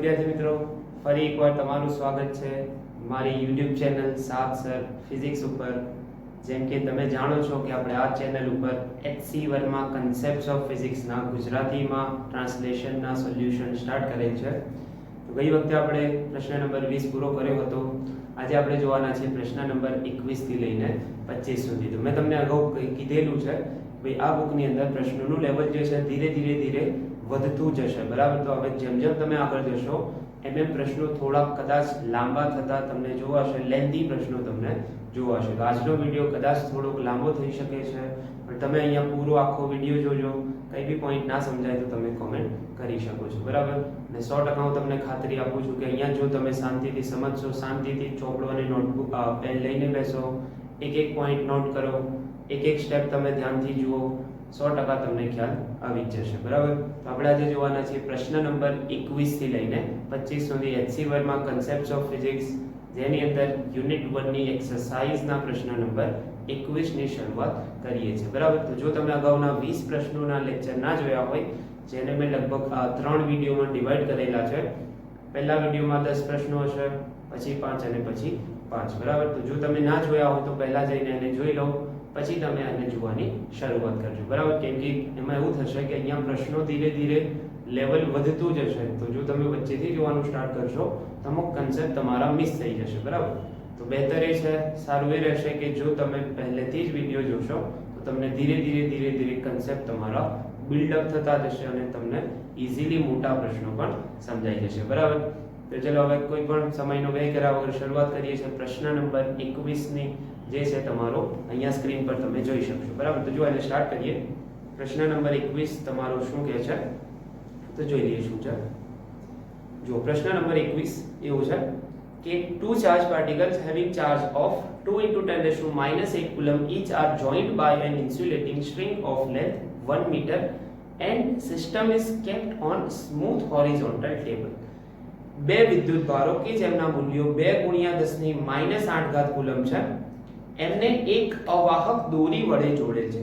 વિદ્યાર્થી મિત્રો, ફરી એકવાર તમારું સ્વાગત છે મારી YouTube ચેનલ સાત સર ફિઝિક્સ ઉપર। જેમ કે તમે જાણો છો કે આપણે આ ચેનલ ઉપર HC વર્મા કન્સેપ્ટ્સ ઓફ ફિઝિક્સના ગુજરાતીમાં ટ્રાન્સલેશનના સોલ્યુશન સ્ટાર્ટ કરેલ છે। તો ગઈ વખતે આપણે પ્રશ્ન નંબર 20 પૂરો કર્યો હતો। આજે આપણે જોવાના છે પ્રશ્ન નંબર 21 થી લઈને 25 સુધી। તો મેં તમને અગાઉ કીધેલું છે ભાઈ આ બુકની અંદર પ્રશ્નોનું લેવલ જે છે ધીરે વધતું જશે, બરાબર। તો હવે જેમ જેમ તમે આગળ જશો એમ એમ પ્રશ્નો થોડા કદાચ લાંબા થતા તમને જોવાશે, લેન્ધી પ્રશ્નો તમને જોવાશે। તો આજનો વિડીયો કદાચ થોડોક લાંબો થઈ શકે છે, પણ તમે અહીંયા પૂરો આખો વિડીયો જોજો। કંઈ બી પોઈન્ટ ના સમજાય તો તમે કોમેન્ટ કરી શકો છો, બરાબર। અને 100% હું તમને ખાતરી આપું છું કે અહીંયા જો તમે શાંતિથી સમજશો, શાંતિથી ચોપડો અને નોટબુક પેન લઈને બેસો, એક પોઈન્ટ નોટ કરો, એક સ્ટેપ તમે ધ્યાનથી જુઓ, 100% તમને ખ્યાલ આવી જ જશે, બરાબર। તો આપણે આજે જોવાના છે પ્રશ્ન નંબર 21 થી લઈને 25 સુધી HC Verma concepts of physics, જેની અંદર યુનિટ 1 ની એક્સરસાઇઝના પ્રશ્ન નંબર 21 ની શરૂઆત કરીએ છીએ, બરાબર। તો જો તમે અગાઉના 20 પ્રશ્નોના લેક્ચર ના જોયા હોય, જેને મેં લગભગ 3 વિડીયોમાં ડિવાઈડ કરેલા છે, પહેલા વિડીયોમાં 10 પ્રશ્નો હશે, પછી 5 અને પછી 5, બરાબર। તો જો તમે ના જોયા હોય તો પહેલા જઈને એને જોઈ લો, પછી તમે આને જોવાની શરૂઆત કરજો, બરાબર। કેમ કે એમાં એવું થશે કે અહીંયા પ્રશ્નો ધીરે લેવલ વધતું જશે, તો જો તમે વચ્ચેથી જોવાનું સ્ટાર્ટ કરશો તો અમુક કન્સેપ્ટ તમારા મિસ થઈ જશે, બરાબર। તો બહેતર એ છે, સારું એ રહેશે કે જો તમે પહેલેથી જ વિડીયો જોશો તો તમને ધીરે કન્સેપ્ટ તમારા બિલ્ડઅપ થતા જશે અને તમને ઇઝીલી મોટા પ્રશ્નો પણ સમજાઈ જશે, બરાબર। તો ચલો હવે કોઈ પણ સમયનો વ્યય કર્યા વગર શરૂઆત કરીએ છીએ પ્રશ્ન નંબર 21 ની, જે છે તમારો અહીંયા સ્ક્રીન પર તમે જોઈ શકશો, બરાબર। તો જો એને સ્ટાર્ટ કરીએ। પ્રશ્ન નંબર 21 તમારો શું કહે છે તો જોઈ લઈએ શું છે। જો પ્રશ્ન નંબર 21 એવું છે કે two charged particles having charge of 2 × 10⁻⁸ coulomb each are joined by an insulating string of length 1 meter and system is kept on smooth horizontal table। બે વિદ્યુત ભારો કે જેમના મૂલ્યો 2 × 10⁻⁸ કુલમ છે, એમને એક અવાહક દોરી વડે જોડેલ છે।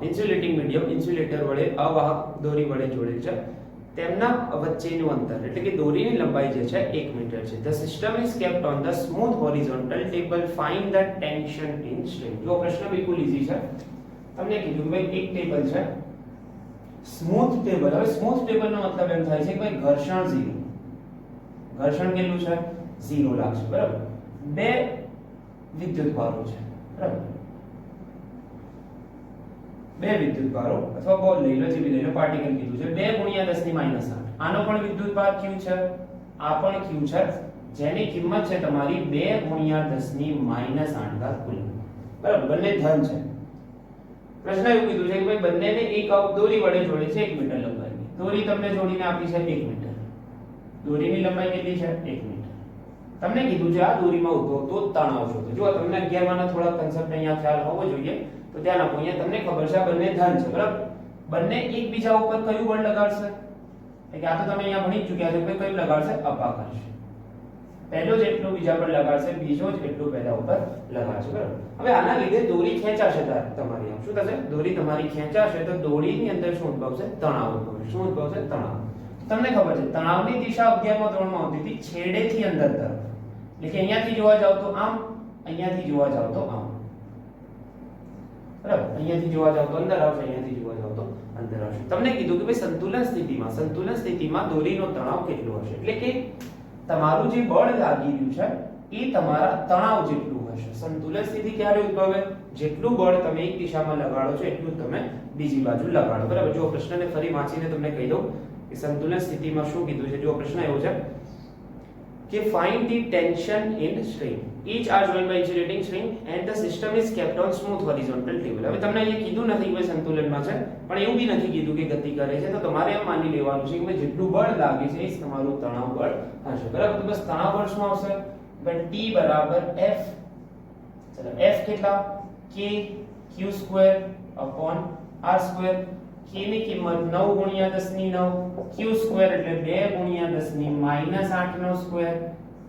ઇન્સ્યુલેટિંગ મીડિયમ ઇન્સ્યુલેટર વડે અવાહક દોરી વડે જોડેલ છે। તેમના વચ્ચેનું અંતર એટલે કે દોરીની લંબાઈ જે છે 1 મીટર છે। The system is kept on the smooth horizontal table, find the tension in string। જો પ્રશ્ન બિલકુલ ઈઝી છે, તમને કીધું ભાઈ એક ટેબલ છે, સ્મૂથ ટેબલ। હવે સ્મૂથ ટેબલ નો મતલબ એમ થાય છે કે ભાઈ ઘર્ષણ 0, ઘર્ષણ કેટલું છે 0 લાગશે, બરાબર। બે વિદ્યુત ભારો છે, બરાબર, બે વિદ્યુત ભારો અથવા બોલ લઈ લો, જે બી લઈ લો, પાર્ટિકલ કીધું છે 2 × 10⁻⁸। આનો પણ વિદ્યુત ભાર q છે, આ પણ q છે, જેની કિંમત છે તમારી 2 × 10⁻⁸ કુલમ, બરાબર। બંને ધન છે। પ્રશ્ન એવું કીધું છે કે ભાઈ બંનેને એક દોરી વડે જોડે છે 1 મીટર લંબાઈની દોરી તમને જોડીને આપી છે 1 મીટર, દોરીની લંબાઈ કેટલી છે 1 મીટર। તમને કીધું છે આ દોરીમાં ઉદ્ભવતો તણાવ શોધો। જો તમને 11 માના થોડા કન્સેપ્ટ અહીંયા ખ્યાલ હોવો જોઈએ, તો ત્યાં આપો, અહીંયા તમને ખબર છે આ બંને ધન છે, બરાબર। બંને એકબીજા ઉપર કયું બળ લગાડશે, એટલે કે આ તો તમે અહીંયા ભણી ચૂક્યા છો કે કયું લગાડશે, અપાકર્ષ। પહેલો જ એટલું બીજા પર લગાડશે, બીજો જ એટલું પહેલા ઉપર લગાડશે, બરાબર। હવે આના લીધે દોરી ખેંચાશે, તમારી આમ શું થશે, દોરી તમારી ખેંચાશે તો દોરીની અંદર શું ઉદ્ભવશે, તણાવ ઉદ્ભવશે। શું ઉદ્ભવશે, તણાવ। તમને ખબર છે તણાવની દિશા 11મા ધોરણમાં આવતી હતી છેડેથી અંદર તરફ, એટલે કે અહીંયાથી જોવા જાવ તો આમ, અહીંયાથી જોવા જાવ તો આમ, બરાબર। અહીંયાથી જોવા જાવ તો અંદર આવશે, અહીંયાથી જોવા જાવ તો અંદર આવશે। તમને કીધું કે ભાઈ સંતુલન સ્થિતિમાં દોરીનો તણાવ કેટલો હશે, એટલે કે તમારું જે બળ લાગી રહ્યું છે એ તમારા તણાવ જેટલું હશે। સંતુલન સ્થિતિ ક્યારે ઉદ્ભવે, જેટલું બળ તમે એક દિશામાં લગાડો છો એટલું તમે બીજી બાજુ લગાડો, બરાબર। જો પ્રશ્નને ફરી વાંચીને તમને કહી દઉં કે સંતુલન સ્થિતિમાં શું કીધું છે। જો પ્રશ્ન એવો છે કે find the tension in string, each are joined by insulating string and the system is kept on smooth horizontal table। હવે તમને અહીંયા કીધું નથી કે સંતુલનમાં છે, પણ એવું બી નથી કીધું કે ગતિ કરે છે, તો તમારે એમ માની લેવાનું છે કે જેટલું બળ લાગે છે એ જ તમારું તણાવ બળ હશે, બરાબર। તો બસ તણાવ બળ શું આવશે, ભાઈ T = F, ચલો F કેટલા, k q² r², k ની કિંમત 9 × 10⁹, q² એટલે 2 × 10⁻⁸²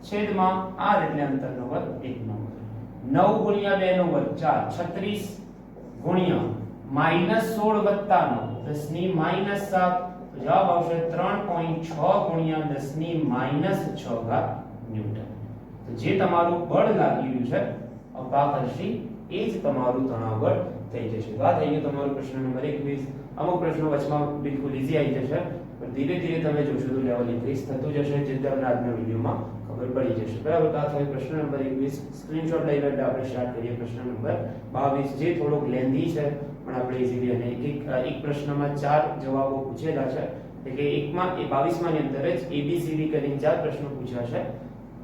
છેદમાં r એટલે અંતરનો વર્ગ 1 નો વર્ગ, 9 × 2 નો વર્ગ 4, 36 ગુણ્યા -16 + 9 10⁻⁷, તો તો જવાબ આવશે 3.6 ગુણ્યા 10 ની -6 ઘાત ન્યૂટન. તો જે તમારું બળ લાગી રહ્યું છે અપાકર્ષી એ જ તમારું તણાવ બળ થઈ જશે. તો આ થઈ ગયો તમારો પ્રશ્ન નંબર 21. અમુક પ્રશ્નો વચમાં બિલકુલ ઈઝી આવી જશે પણ ધીરે ધીરે તમે જોશો તો લેવલ ઇન્ક્રીઝ થતું જશે જે તમને આજના વિડીયોમાં ખબર પડી જશે. બરાબર. તો આ થયો પ્રશ્ન નંબર 21. સ્ક્રીનશોટ લઈ લો. આપણે સ્ટાર્ટ કરીએ પ્રશ્ન નંબર 22 જે થોડોક લેન્ધી છે પણ આપણે ઈઝીલી અને એક પ્રશ્નમાં 4 જવાબો પૂછેલા છે એટલે કે એકમાં એ 22માં ની અંદર જ ABCD કરીને 4 પ્રશ્નો પૂછ્યા છે.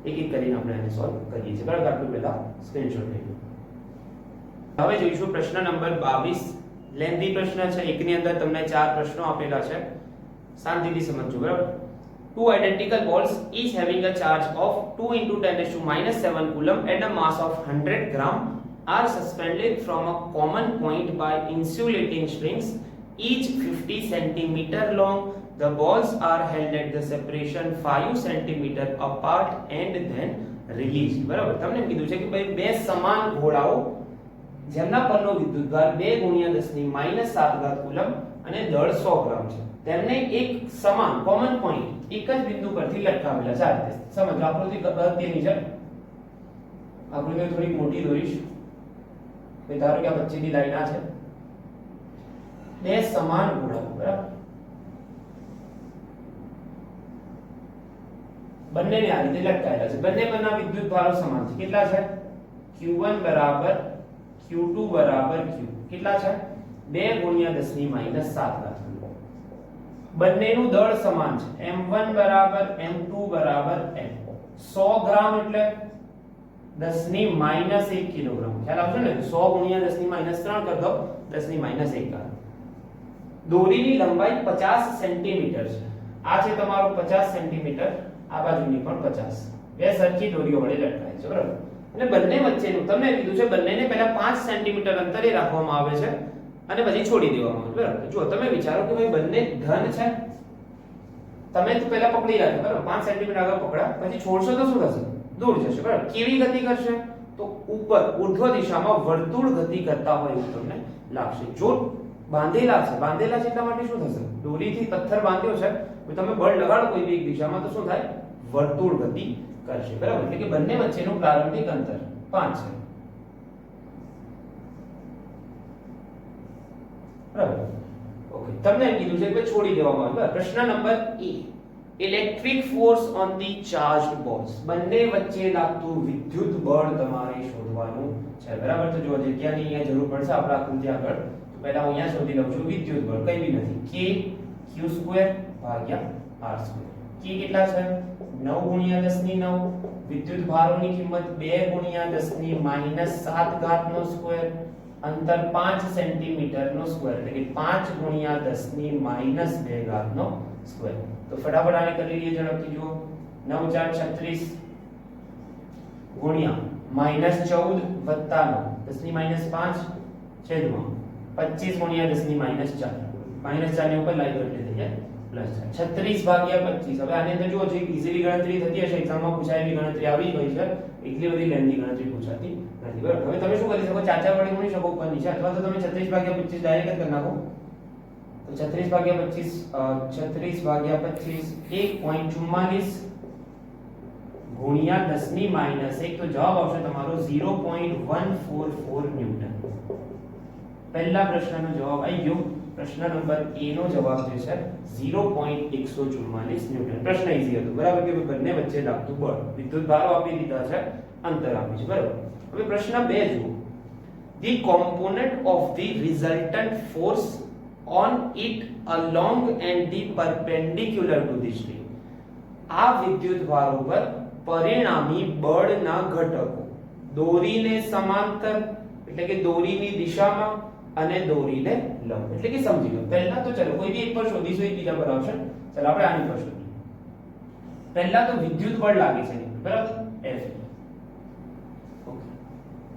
એક એક કરીને આપણે એને સોલ્વ કરીએ છીએ. બરાબર. આટલું પહેલા સ્ક્રીનશોટ લઈ લો. હવે જોઈશું પ્રશ્ન નંબર 22. લેન્ધી પ્રશ્ન છે. એકની અંદર તમને 4 પ્રશ્નો આપેલા છે. શાંતિથી સમજજો. બરાબર. Two identical balls each having a charge of 2 into 10 - 7 coulomb and a mass of 100 gram are suspended from a common point by insulating strings each 50 centimeter long. The balls are held at the separation 5 centimeter apart and then released. બરાબર. તમને કીધું છે કે ભાઈ બે સમાન ગોળાઓ જેમના પરનો વિદ્યુતભાર 2 ગુણ્યા 10 ની -7 ઘાત કુલમ અને દળ 100 ગ્રામ છે તેમને એક સમાન કોમન પોઈન્ટ એક જ બિંદુ પરથી લટકાવેલા છે. આ રીતે સમજો. આકૃતિ અગત્યની છે. આકૃતિ થોડી મોટી દોરીશ. તો ધારો કે આ વચ્ચેની લાઈન આ છે. બે સમાન ગોળાઓ. બરાબર. બંનેને આ રીતે લટકાયેલા છે. બંને પરના વિદ્યુતભારો સમાન છે. કેટલા છે? Q1 બરાબર Q2 બરાબર Q. કેટલા છે? 2 ગુણ્યા 10 ની -7 ઘાત. બંનેનું દળ સમાન છે. M1 બરાબર M2 બરાબર M. 100 ગ્રામ એટલે 10 ની -1 કિલોગ્રામ. ખ્યાલ આવશે ને? 100 ગુણ્યા 10 ની -3 કર દો 10 ની -1 ઘાત. દોરીની લંબાઈ 50 સેન્ટીમીટર છે. આ છે તમારો 50 સેન્ટીમીટર. આ બાજુની પણ 50. બે સરખી દોરીઓ વડે લટકાય છે. બરાબર. અને બંને વચ્ચેનું તમને કીધું છે બંનેને પહેલા 5 સેન્ટીમીટર અંતરે રાખવામાં આવે છે અને પછી છોડી દેવામાં આવે. બરાબર. જો તમે વિચારો કે ભાઈ બંને ઘન છે. તમે તો પહેલા પકડી રાખો. બરાબર. 5 સેન્ટીમીટર આગળ પકડા પછી છોડશો તો શું થશે? દૂર જશે. બરાબર. કેવી ગતિ કરશે? તો ઉપર ઉર્ધ્વ દિશામાં વર્તુળ ગતિ કરતા હોય એવું તમને લાગશે. જો બાંધેલા છે એટલા માટે શું થશે? દોરીથી પથ્થર બાંધ્યો છે તમે બળ લગાડો કોઈ બી એક દિશામાં તો શું થાય? વર્તુળ ગતિ કરશે. બરાબર. એટલે કે બંને વચ્ચેનું પ્રારંભિક અંતર 5 છે. બરાબર. ઓકે. તમને એમ કીધું છે કે છોડી દેવામાં આવે. પ્રશ્ન number E. Electric force on the charged balls. બંને વચ્ચે લાગતું વિદ્યુત બળ તમારે શોધવાનું છે. બરાબર. તો જો જગ્યાની અહીંયા જરૂર પડશે આપણા આકૃતિ આગળ. તો પહેલા હું અહીંયા શોધી લઉં છું વિદ્યુત બળ. કઈ બી નથી. K Q2 ભાગ્યા R2. K કેટલા છે? 9 ગુણ્યા 10 ની 9. વિદ્યુત ભારોની કિંમત 2 ગુણ્યા 10 ની -7 ઘાત નો સ્ક્વેર. અંતર 5 સેન્ટીમીટર નો સ્ક્વેર એટલે કે 5 ગુણ્યા 10 ની -2 ઘાત નો સ્ક્વેર. તો ફટાફટ આને કરી લઈએ ઝડપથી. જુઓ 9 4 36 ગુણ્યા -14 વત્તા 9 10 ની -5 છેદમાં 25 ગુણ્યા 10 ની -4 -4 ની ઉપર લાઈન એટલે થઈ જાય +36 ભાગ્યા 25. હવે આની અંદર જુઓ જે ઈઝીલી ગણતરી થતી હશે એક્ઝામમાં પૂછાયેલી ગણતરી આવી ગઈ છે. એટલી બધી લેન્ધી ગણતરી પૂછાતી નથી. બરાબર. હવે તમે શું કરી શકો? 4 4 વડે ગુણી શકો ઉપર નીચે અથવા તો તમે 36 ભાગ્યા 25 ડાયરેક્ટ જ કરી નાખો. તો 36 ભાગ્યા 25 1.44 ગુણ્યા 10 ની -1 તો જવાબ આવશે તમારો 0.144 ન્યૂટન. પહેલા પ્રશ્નનો જવાબ આવી ગયો. પ્રશ્ન નંબર A નો જવાબ જે છે 0.144 ન્યૂટન. પ્રશ્ન ઈઝી હતો. બરાબર. કે બંને વચ્ચે લાગતું બળ વિદ્યુત ભારો આપી દીધા છે અંતર આપ્યું છે. બરાબર. હવે પ્રશ્ન 2 જુઓ. The component of the resultant force on it along and the perpendicular to the string. આ વિદ્યુત ભારો પર પરિણામી બળના ઘટકો દોરીને સમાંતર એટલે કે દોરીની દિશામાં અને દોરીને લંબ એટલે કે સમજી લો. પહેલા તો ચલો કોઈ બી એક પર શોધીશું એક બીજા પર આવશે. ચલો આપણે આની પર શોધીએ. પહેલા તો વિદ્યુત બળ લાગે છે બરાબર F. ઓકે.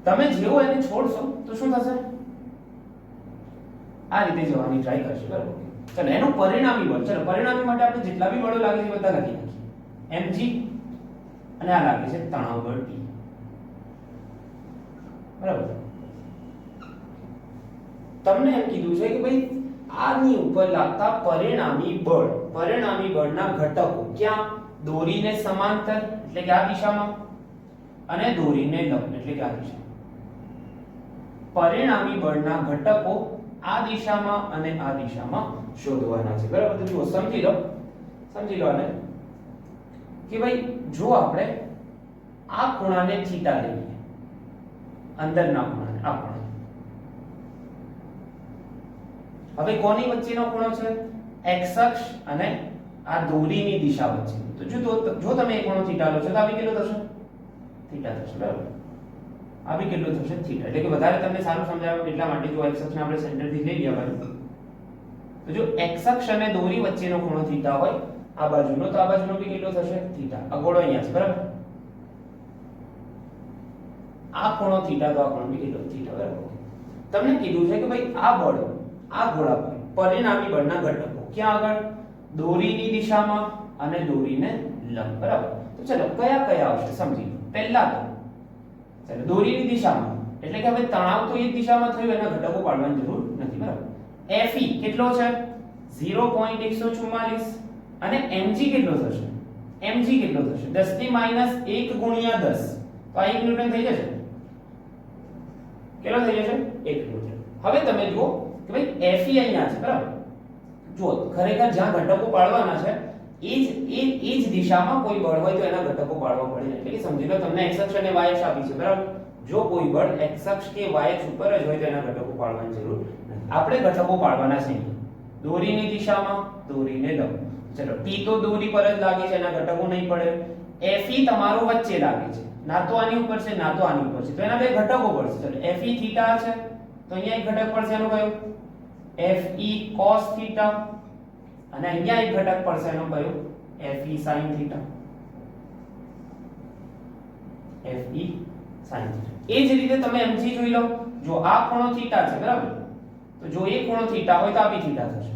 તમે જેવો એને છોડશો તો શું થશે? આ રીતે જવાની ટ્રાય કરશે. બરાબર. ચલો એનું પરિણામી બળ. ચલો પરિણામી માટે આપણે જેટલા બી બળો લાગે છે બધા લખી નાખીએ. mg અને આ લાગે છે તણાવ બળ T. બરાબર. તમને એમ કીધું છે કે ભાઈ આની ઉપર લાગતા પરિણામી બળના ઘટકો ક્યાં દોરીને સમાંતર એટલે કે આ દિશામાં અને દોરીને લંબ એટલે કે આ દિશામાં. પરિણામી બળના ઘટકો આ દિશામાં અને આ દિશામાં શોધવાના છે. બરાબર? તો જુઓ સમજી લો આને કે ભાઈ જો આપણે આ ખૂણાને થીટા લઈએ, અંદરના ખૂણાને આ ખૂણા, હવે કોની વચ્ચેનો ખૂણો છે? x અક્ષ અને આ દોરીની દિશા વચ્ચે. તો જો તમે એક ખૂણો થીટા લો છો તો આ બી કેટલો થશે? થીટા થશે. બરાબર? આ બી કેટલો થશે? થીટા. એટલે કે વધારે તમને સારું સમજાવે એટલા માટે જો x અક્ષને આપણે સેન્ટરથી લઈ ગયા બાજુ, તો જો x અક્ષ અને દોરી વચ્ચેનો ખૂણો થીટા હોય આ બાજુનો, તો આ બાજુનો બી કેટલો થશે? થીટા. આ ગોળો અહીંયા છે. બરાબર? આ ખૂણો થીટા તો આ ખૂણો બી કેટલો? થીટા. બરાબર? તમને કીધું છે કે ભાઈ આ બળ, આ ગોળા પર પરિણામી બળના ઘટકો ક્યાં આગળ? દોરીની દિશામાં અને દોરીને લંબ. બરાબર? તો ચલો કયા કયા આવશે સમજી લો. પહેલા તો ચલો દોરીની દિશામાં એટલે કે હવે તણાવ તો એક દિશામાં થયું, એના ઘટકો પાડવાની જરૂર નથી. બરાબર? Fe કેટલો છે? 0.144 અને mg કેટલો થશે? mg કેટલો થશે? 10 ની -1 ગુણ્યા 10, તો આ 1 ન્યૂટન થઈ જશે. કેટલો થઈ જશે? 1 ન્યૂટન. હવે તમે જુઓ કે ભાઈ Fe અહીંયા છે. બરાબર? જુઓ ખરેખર જ્યાં ઘટકો પાડવાના છે એ જ દિશામાં કોઈ બળ હોય તો એના ઘટકો પાડવા પડે. એટલે કે સમજી લો તમને x અક્ષ અને y અક્ષ આપી છે. બરાબર? જો કોઈ બળ x અક્ષ કે y અક્ષ ઉપર જ હોય તો એના ઘટકો પાડવાની જરૂર નથી. આપણે ઘટકો પાડવાના છે દોરીની દિશામાં, દોરીને લંબ. ચલો t તો દોરી પર જ લાગે છે, એના ઘટકો નહીં પડે. Fe તમારો વચ્ચે લાગે છે, ના તો આની ઉપર છે ના તો આની ઉપર છે, તો એના બે ઘટકો પડશે. ચલો Fe થીટા છે તો અહીંયા એક ઘટક પડશે, એનો કયો? Fe cos theta. અને અહીંયા એક ઘટક પડશે, એનો કયો? Fe sin theta. Fe sin theta. એ જ રીતે તમે mg જોઈ લો. જો આ ખૂણો થીટા છે. બરાબર? તો જો એક ખૂણો થીટા હોય તો આ બી થીટા થશે.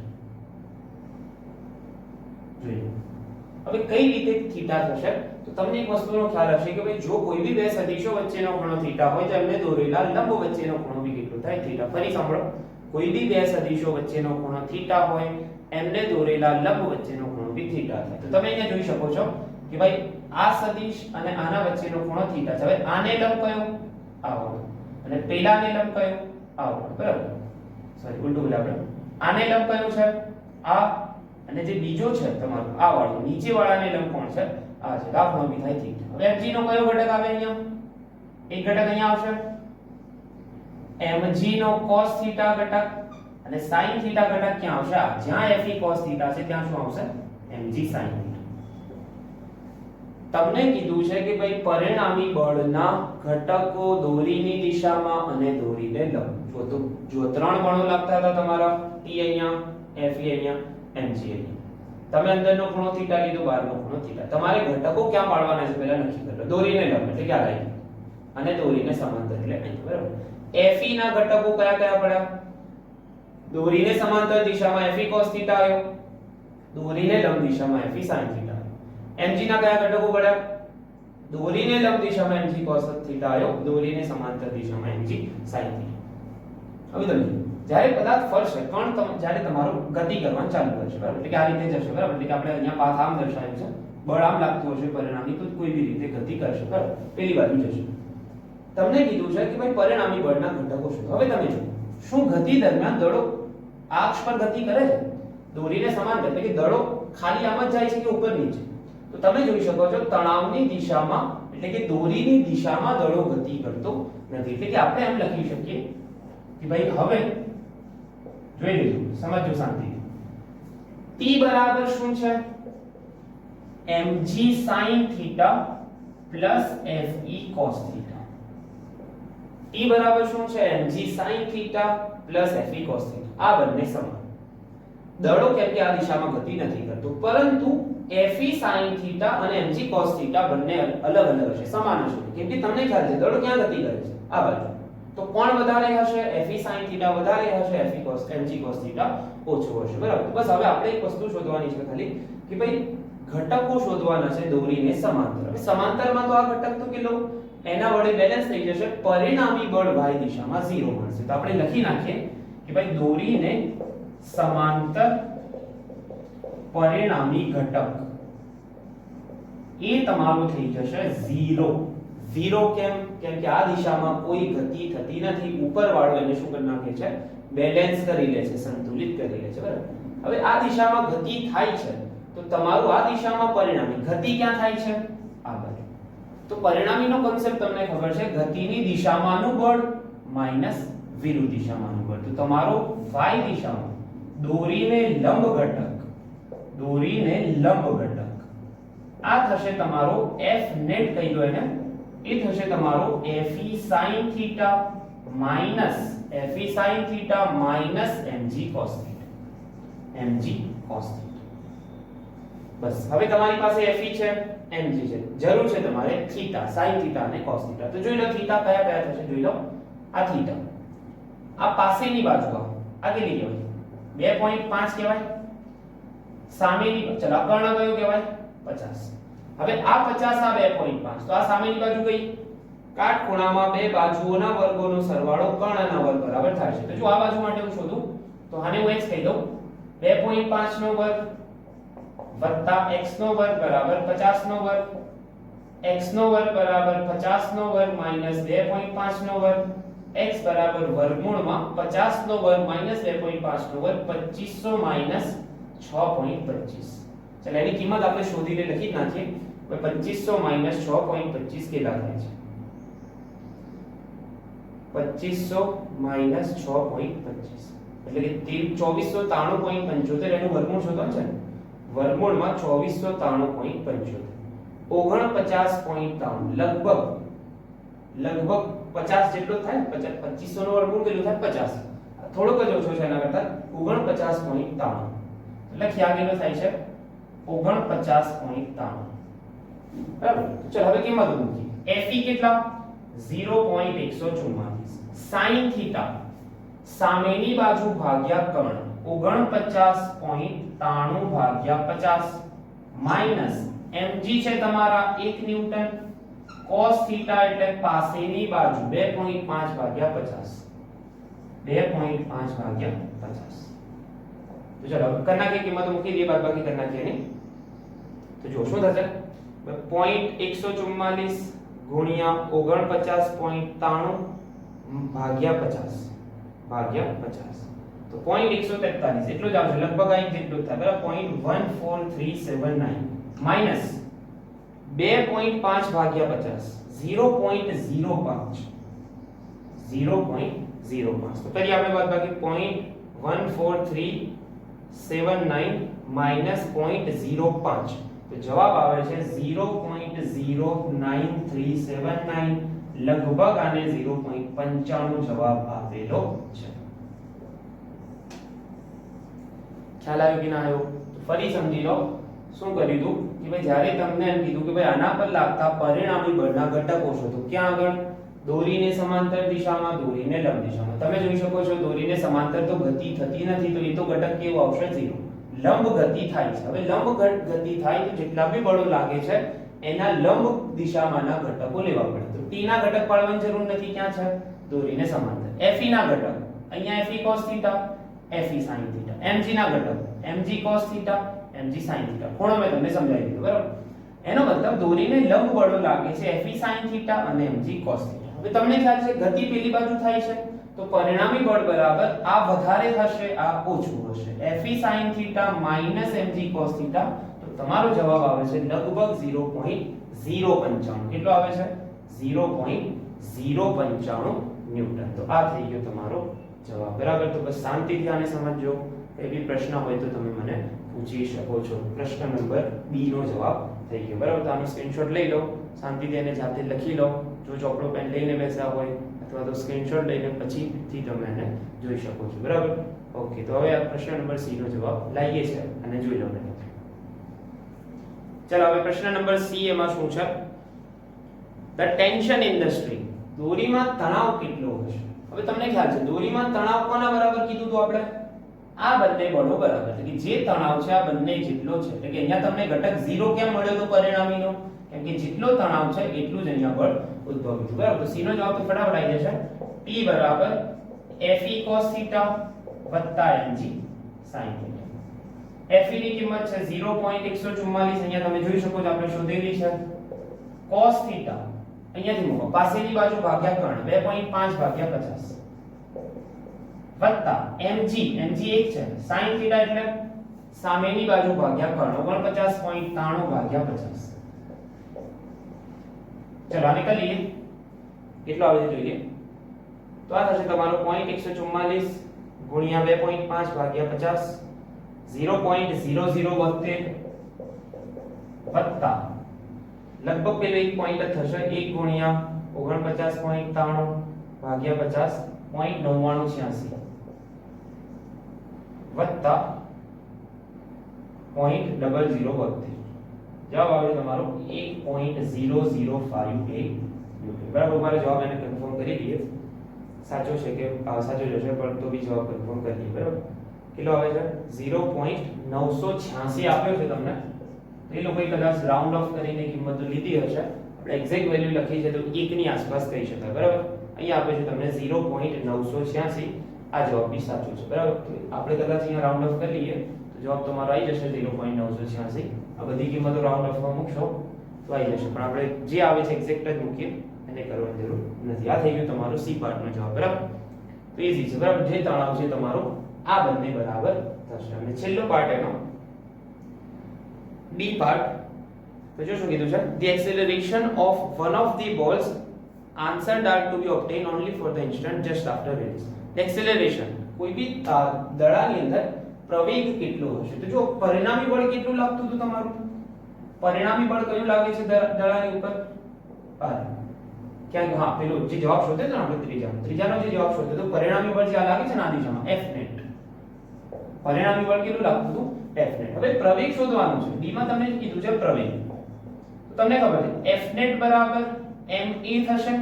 જોઈ લો. હવે કઈ રીતે થીટા થશે? તો તમને એક વસ્તુનો ખ્યાલ હશે કે ભાઈ જો કોઈ બી બે સદિશો વચ્ચેનો ખૂણો થીટા હોય તો એમને દોરેલા લંબ વચ્ચેનો ખૂણો બી કેટલો થાય? થીટા. ફરી સાંભળો, કોઈ બી બે સદિશો વચ્ચેનો ખૂણો થીટા હોય એમને દોરેલા લંબ વચ્ચેનો ખૂણો બી થીટા થાય. તો તમે અહીંયા જોઈ શકો છો કે ભાઈ આ સદિશ અને આના વચ્ચેનો ખૂણો થીટા છે. હવે આને લંબ કયો? આવો. અને પેલાને લંબ કયો? આવો. બરાબર? સોરી ઉલટું બોલ્યા આપણે. આને લંબ કયો છે? આ. અને જે બીજો છે તમારો આ વાળો નીચે વાળાને લંબ કોણ છે? આ છે. આ ખૂણો બી થાય થીટા. હવે mg નો કયો ઘટક આવે અહીંયા? એક ઘટક અહીંયા આવશે mg નો cos થીટા ઘટક, અને sin થીટા ઘટક ક્યાં આવશે? આ જ્યાં Fe cos થીટા છે ત્યાં શું આવશે? mg sin theta. તમને કીધું છે કે ભાઈ પરિણામી બળના ઘટકો દોરીની દિશામાં અને દોરીને લંબ. જો ત્રણ બળો લાગતા હતા તમારા, T અહીંયા, Fe અહીંયા, mg અહીંયા. તમે અંદરનો ખૂણો થીટા લીધો, બહારનો ખૂણો થીટા. તમારે ઘટકો ક્યાં પાડવાના છે પહેલા નક્કી કરી લો. દોરીને લંબ એટલે ક્યાં લાગી, અને દોરીને સમાંતર એટલે અહીં. બરાબર? Fe ના ઘટકો કયા કયા પડ્યા? દોરીને સમાંતર દિશામાં Fe cos થીટા આવ્યો, દોરીને લંબ દિશામાં Fe sin થીટા. mg ના કયા ઘટકો પડ્યા? દોરીને લંબ દિશામાં mg cos થીટા આવ્યો, દોરીને સમાંતર દિશામાં mg sin થીટા. હવે તમે જ્યારે પદાર્થ ફરશે, કણ જ્યારે તમારો ગતિ કરવાનું ચાલુ કરશે. બરાબર? એટલે કે આ રીતે જશે. બરાબર? એટલે કે આપણે અહીંયા પાથ આમ દર્શાવ્યું છે, બળ આમ લાગતું હશે પરિણામી, તો કોઈ બી રીતે ગતિ કરશે. બરાબર? પેલી બાજુ જશે. તમને કીધું છે કે ભાઈ પરિણામી બળના ઘટકો શું? હવે તમે જો શું ગતિ દરમિયાન દળો આ અક્ષ પર ગતિ કરે છે દોરીને સમાંતર, એટલે કે દળો ખાલી આમ જ જાય છે કે ઉપર નીચે? તો તમે જોઈ શકો છો તણાવની દિશામાં એટલે કે દોરીની દિશામાં દળો ગતિ કરતો નથી. એટલે કે આપણે એમ લખી શકીએ કે ભાઈ હવે જોઈ લીધું, સમજો શાંતિ. T બરાબર શું છે? mg sin theta plus Fe cos theta. T બરાબર શું છે? mg sin theta plus Fe cos theta. આ બંને સમાન દળો કેમ કે આ દિશામાં ગતિ નથી કરતું, પરંતુ Fe sin થીટા અને mg cos થીટા બંને અલગ અલગ હશે, સમાન હશે. કેમ કે તમને ખ્યાલ છે દળો ક્યાં ગતિ કરે છે? આ બાજુ. તો કોણ વધારે હશે? Fe sin થીટા વધારે હશે, Fe cos mg cos theta ઓછો હશે. બરાબર? બસ હવે આપણે એક વસ્તુ શોધવાની છે ખાલી કે ભાઈ ઘટકો શોધવાના છે દોરીને સમાંતર. હવે સમાંતરમાં તો આ ઘટક તો કેટલો એના વડે બેલેન્સ થઈ જશે, પરિણામી બળ y દિશામાં 0 મળશે. તો આપણે લખી નાખીએ કે ભાઈ દોરીને સમાંતર પરિણામી ઘટક એ તમારો થઈ જશે 0. 0 કેમ કે આ દિશામાં કોઈ ગતિ થતી નથી. ઉપરવાળો એને શું કરી નાખે છે? બેલેન્સ કરી લે છે, સંતુલિત કરી લે છે. બરાબર. હવે આ દિશામાં ગતિ થાય છે તો તમારું આ દિશામાં પરિણામી ગતિ ક્યાં થાય છે? આ બાજુ. તો પરિણામીનો કોન્સેપ્ટ તમને ખબર છે, ગતિની દિશામાંનું બળ માઈનસ વિરુદ્ધ દિશામાંનું બળ. તો તમારો y દિશામાં દોરીને લંબ ઘટક આ થશે તમારો f નેટ કહી દો એને. એ થશે તમારો fe sin θ minus mg cos θ. બસ. હવે તમારી પાસે fe છે, mg છે, જરૂર છે તમારે θ sin θ અને cos θ. તો જોઈ લો θ કયા કયા થશે. જોઈ લો આ θ, આ પાસેની બાજુ આ કેટલી કહેવાય? 2.5 કહેવાય. સામેની ચલો આ કર્ણ કયો કહેવાય? 50. હવે આ 50 આ 2.5, તો આ સામેની બાજુ કઈ? કાટખૂણામાં બે બાજુઓના વર્ગોનો સરવાળો કર્ણના વર્ગ બરાબર થાય છે. તો જો આ બાજુ માટે હું શોધું તો આને હું x કહી દઉં. 2.5 નો વર્ગ વત્તા x નો વર્ગ બરાબર 50 નો વર્ગ, x નો વર્ગ બરાબર 50 નો વર્ગ માઈનસ 2.5 નો વર્ગ, x બરાબર વર્ગમૂળમાં 50 નો વર્ગ માઈનસ 2.5 નો વર્ગ 2500 માઈનસ 6.25. ચાલો એની કિંમત આપણે શોધીને લખી નાખીએ. 2500 માઈનસ 6.25 કેટલા થાય છે? 2500 માઈનસ 6.25 એટલે કે 2493.75 એનું વર્ગમૂળ શોધવાનું છે. વર્ગમૂળમાં 2493.75 49.93 લગભગ 50 જેટલો થાય. 2500 નો વર્ગમૂળ કેટલું થાય? 50. થોડોક જ ઓછો છે એના કરતા. 49.93 એટલે ખ્યાલ કેટલો થાય છે? 49.93. બરાબર. ચલો હવે કિંમત મૂકી. fe કેટલા? 0.144. sin θ સામેની બાજુ ભાગ્યા કર્ણ 49.93 ભાગ્યા 50 માઈનસ mg છે તમારા 1 ન્યૂટન, cos θ એટલે પાસેની બાજુ 2.5 ભાગ્યા 50. 2.5 ભાગ્યા 50. તો ચલો કર્ણ की કિંમત મૂકી દઈએ, બાદબાકી કર્ણ की ની. તો જો શું થશે? 0.144 ગુણ્યા 49.93 ભાગ્યા 50 તો 0.143 એટલું જ આવશે. લગભગ આ જેટલું જ થાય. બરાબર. 0.14379 માઈનસ 2.5 ભાગ્યા 50 0.05. તો કરીએ આપણે બાદબાકી. 0.14379 માઈનસ 0.05 તો જવાબ આવે છે 0.09379. લગભગ આને 0.95 જવાબ આવેલો છે. ખ્યાલ આવ્યો કે ના આવ્યો? તો ફરી સમજી લો શું કર્યું હતું કે ભાઈ જ્યારે તમને એમ કીધું કે ભાઈ આના પર લાગતા પરિણામી બળના ઘટકો શોધો. ક્યાં આગળ? દોરીને સમાંતર દિશામાં, દોરીને લંબ દિશામાં. તમે જોઈ શકો છો દોરીને સમાંતર તો ગતિ થતી નથી, તો એ તો ઘટક કેવો આવશે? 0. લંબ ગતિ થાય છે. હવે લંબ ગતિ થાય તો જેટલા બી બળો લાગે છે એના લંબ દિશામાંના ઘટકો લેવા પડે. તો t ના ઘટક પાડવાની જરૂર નથી. ક્યાં છે? દોરીને સમાંતર. fe ના ઘટક અહીંયા fe cos θ, fe sin θ. mg ના ઘટક mg cos θ, mg sin θ. ખૂણો મેં તમને સમજાવી દીધો. બરાબર. એનો મતલબ દોરીને લંબ બળો લાગે છે fe sin θ અને mg cos θ. હવે તમને ખ્યાલ છે ગતિ પેલી બાજુ થાય છે તો પરિણામી બળ બરાબર આ વધારે થશે, આ ઓછું હશે. fe sin θ minus mg cos θ. તો તમારો જવાબ આવે છે લગભગ 0.095. કેટલો આવે છે? 0.095 ન્યૂટન. તો આ થઈ ગયો તમારો જવાબ. બરાબર. તો બસ શાંતિથી આને સમજજો. કોઈ બી પ્રશ્ન હોય તો તમે મને પૂછી શકો છો. પ્રશ્ન નંબર બી નો જવાબ થઈ ગયો. બરાબર. તો આનો સ્ક્રીનશોટ લઈ લો, શાંતિથી એને જાતે લખી લો. જો ચોપડો પેન લઈને બેસ્યા હોય અથવા તો સ્ક્રીનશોટ લઈને પછીથી તમે એને જોઈ શકો છો. બરાબર. ઓકે. તો હવે આ પ્રશ્ન નંબર સી નો જવાબ લાવીએ છે અને જોઈ લો. ચાલો હવે પ્રશ્ન નંબર સી એમાં શું છે? The tension in the string. દોરીમાં તણાવ કેટલો હશે? હવે તમને ખ્યાલ છે દોરીમાં તણાવ કોના બરાબર કીધું તો આપણે? આ બંને બળો બરાબર. એટલે કે જે તણાવ છે આ બંને જેટલો છે. એટલે કે અહીંયા તમને ઘટક 0 કેમ મળ્યો તો પરિણામીનો? કેમ કે જેટલો તણાવ છે એટલું જ અહીંયા બળ ઉદ્ભવ્યું છે. બરાબર. તો સી નો જવાબ તો ફટાફટ આવી જશે. T બરાબર fe cos θ વત્તા mg sin થીટા. Fe ની કિંમત છે 0.144, અહીંયા તમે જોઈ શકો છો આપણે શોધેલી છે. cos થીટા અહીંયાથી મૂકો, પાસેની બાજુ ભાગ્યા કર્ણ 2.5 ભાગ્યા 50 વત્તા mg, mg 1 છે, sin થીટા એટલે સામેની બાજુ ભાગ્યા કર્ણ 49.93 ભાગ્યા 50. ચલો આને કરી લઈએ, કેટલો આવે છે જોઈએ. તો આ થશે તમારો 0.144 ગુણ્યા 2.5 ભાગ્યા 50, 0.0072 વત્તા લગભગ પેલો એક પોઈન્ટ થશે 1 ગુણ્યા 49.93 ભાગ્યા 50, 0.9986 વત્તા 0.0072. જવાબ આવે તમારો 1.0058. બરાબર, મારે જવાબ એને કન્ફર્મ કરી દઈએ, સાચો છે કે સાચો જશે, પણ તો બી જવાબ કન્ફર્મ કરી દઈએ. બરાબર, કેટલો આવે છે 0.986 આપ્યો છે તમને. તો એ લોકોએ કદાચ રાઉન્ડ ઓફ કરીને કિંમત લીધી હશે, આપણે એક્ઝેક્ટ વેલ્યુ લખી છે તો 1 ની આસપાસ કહી શકાય. બરાબર, અહીંયા આપે છે તમને 0.986. આ જવાબ બી સાચો છે. બરાબર, તો આપણે કદાચ અહીંયા રાઉન્ડ ઓફ કરી લઈએ તો જવાબ તમારો આવી જશે 0.986. આ બધી કિંમતો રાઉન્ડ ઓફમાં મૂકશો તો આવી જશે, પણ આપણે જે આવે છે એક્ઝેક્ટ જ મૂકીએ, એને કરવાની જરૂર નથી. આ થઈ ગયું તમારો સી પાર્ટનો જવાબ. બરાબર, તો ઈઝી છે. બરાબર, જે તણાવ છે તમારો આ બંને બરાબર થશે. અને છેલ્લો પાર્ટ એનો ડી પાર્ટ, તો જો શું કીધું છે, the acceleration of one of the balls answered are to be obtained only for the instant just after release. The acceleration, કોઈ બી દડાની અંદર પ્રવેગ કેટલો હશે, તો જો પરિણામી બળ કેટલું લાગતું હતું તમારું, પરિણામી બળ કયું લાગે છે દડાની ઉપર, ક્યાં, હા પેલો જે જવાબ શોધે તો આપણે ત્રીજાનો જે જવાબ શોધે તો પરિણામી બળ જે લાગે છે ને આ દિશામાં F net, પરિણામી બળ કેટલું લાગતું હતું F net. હવે પ્રવેગ શોધવાનું છે, ડી માં તમને કીધું છે પ્રવેગ, તો તમને ખબર છે F net બરાબર ma થશે,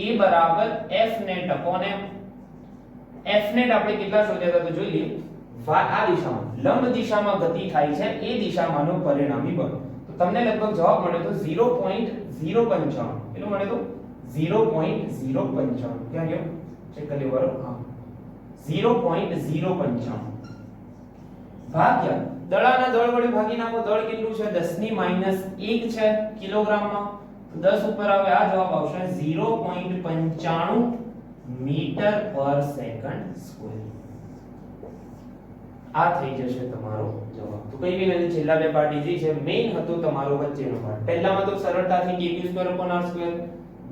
a બરાબર F net upon m. F net આપણે કેટલા શોધ્યા હતા તો જોઈ લઈએ. આ દિશામાં લંબ દિશામાં ગતિ થાય છે એ દિશામાંનો પરિણામી બળ, તો તમને લગભગ જવાબ મળે તો 0.055. કેટલું મળે તો 0.055. ક્યાં ગયો ચેક કરી લો. બરાબર, હા 0.055 ભાગ્યા દળાના દળ વડે ભાગી નાખો. દળ કેટલું છે 10 ની -1 છે કિલોગ્રામમાં, તો 10 ઉપર આવે આ જવાબ આવશે 0.95 મીટર પર સેકન્ડ સ્ક્વેર. આ થઈ જશે તમારો જવાબ. તો કઈ બી નથી, છેલ્લા બે પાર્ટ ઈઝી છે. મેઈન હતો તમારો વચ્ચેનો પાર્ટ. પહેલામાં તો સરળતાથી kq²/r²,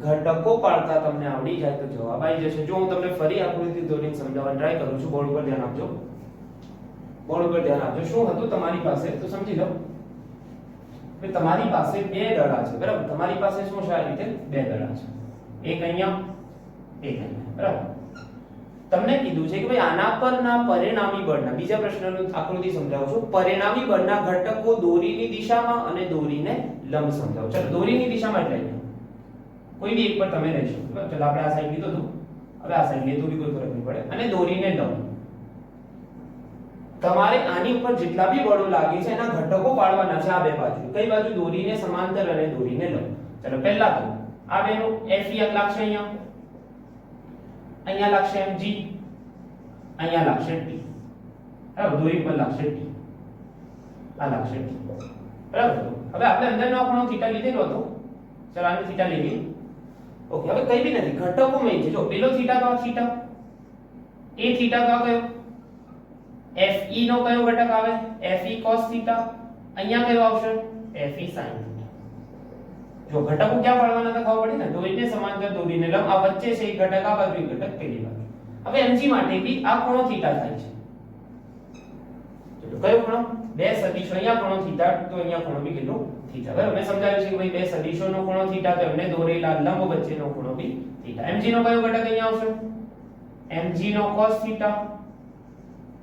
ઘટકો પાડતા તમને આવડી જાય તો જવાબ આવી જશે. જો હું તમને ફરી આકૃતિ દોરીને સમજાવવાનો ટ્રાય કરું છું, બોર્ડ ઉપર ધ્યાન આપજો. બોર્ડ ઉપર ધ્યાન આપજો. શું હતું તમારી પાસે તો સમજી લો કે તમારી પાસે બે દડા છે. બરાબર, તમારી પાસે શું છે, આ રીતે બે દડા છે, એક અહીંયા એક અહીંયા. બરાબર, તમને કીધું છે કે ભાઈ આના પરના પરિણામી બળના, બીજા પ્રશ્નનું આકૃતિ સમજાવું છું, પરિણામી બળના ઘટકો દોરીની દિશામાં અને દોરીને લંબ સમજાવો. ચલો દોરીની દિશામાં એટલે અહીંયા કોઈ બી એક પર તમે રહેશો. બરાબર, ચલો આપણે આ સાઈડ લીધો તો હવે આ સાઈડ લે તો બી કોઈ ફરક નહીં પડે. અને દોરીને લંબ, તમારે આની ઉપર જેટલા બી બળો લાગે છે એના ઘટકો પાડવાના છે આ બે બાજુ. કઈ બાજુ, દોરીને સમાંતર અને દોરીને લંબ. ચલો પહેલા તો આ બેનો Fe લાગશે અહીંયા, અહીંયા લાગશે mg, અહીંયા લાગશે t. બરાબર, દોરી પર લાગશે t, આ લાગશે t. બરાબર, હવે આપણે અંદરનો ખૂણો થીટા લીધેલો હતો, ચલો આને થીટા લઈ લઈએ. ઓકે, હવે કઈ બી નથી, ઘટકો મેં છે. જો પેલો થીટા તો આ થીટા, એ થીટા તો આ કયો Fe નો કયો ઘટક આવે, Fe cos થીટા, અહીંયા કયો આવશે Fe sin થીટા. જો ઘટકો ક્યાં પાડવાના હતા ખબર પડી ને, દોરીને સમાંતર દોરીને લંબ, આ વચ્ચે છે એક ઘટક, આ બાજુ એક ઘટક, પેલી બાજુ. હવે mg માટે બી આ ખૂણો થીટા થાય છે. ચલો કયો ખૂણો, બે સદિશો, અહીંયા ખૂણો થીટા તો અહીંયા ખૂણો બી કેટલો થીટા. બરાબર, મેં સમજાવ્યું છે કે ભાઈ બે સદિશોનો ખૂણો થીટા તો એમને દોરેલા લંબ વચ્ચેનો ખૂણો બી થીટા. mg નો કયો ઘટક અહીંયા આવશે, mg નો cos થીટા,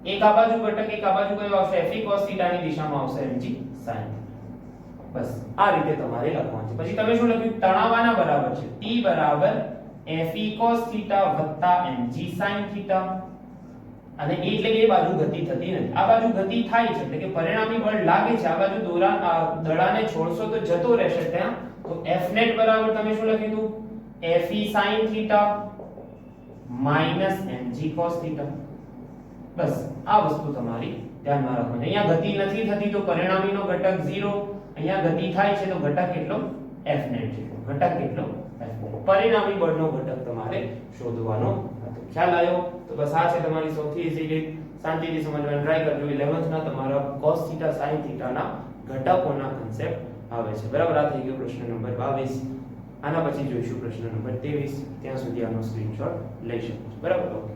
એક આ બાજુ ઘટક, એક આ બાજુ કયો આવશે Fe cos થીટા ની દિશામાં આવશે mg sin. બસ આ રીતે તમારે લખવાનું છે. પછી તમે શું લખ્યું, તણાવાના બરાબર છે T બરાબર Fe cos થીટા વત્તા mg sin થીટા. અને એટલે કે એ બાજુ ગતિ થતી નથી, આ બાજુ ગતિ થાય છે, એટલે કે પરિણામી બળ લાગે છે, આ બાજુ દડાને છોડશો તો જતો રહેશે ત્યાં. તો F net બરાબર તમે શું લખ્યું હતું, Fe sin theta minus mg cos theta. બસ આ વસ્તુ તમારી ધ્યાનમાં રાખવાની. અહીંયા ગતિ નથી થતી તો પરિણામીનો ઘટક 0, અહીંયા ગતિ થાય છે તો ઘટક કેટલો F net જેટલો. ઘટક કેટલો F net. પરિણામી બળનો ઘટક તમારે શોધવાનો હતો. ખ્યાલ આવ્યો? તો બસ આ છે તમારી સૌથી ઈઝી રીત. શાંતિથી સમજવાની ટ્રાય કરજો. 11th ના તમારા cos θ sin θ ના ઘટકોના કન્સેપ્ટ આવે છે. બરાબર? આ થઈ ગયો પ્રશ્ન નંબર 22. આના પછી જોઈશું પ્રશ્ન નંબર 23. ત્યાં સુધી આનો સ્ક્રીનશોટ લઈ શકો છો. બરાબર? ઓકે.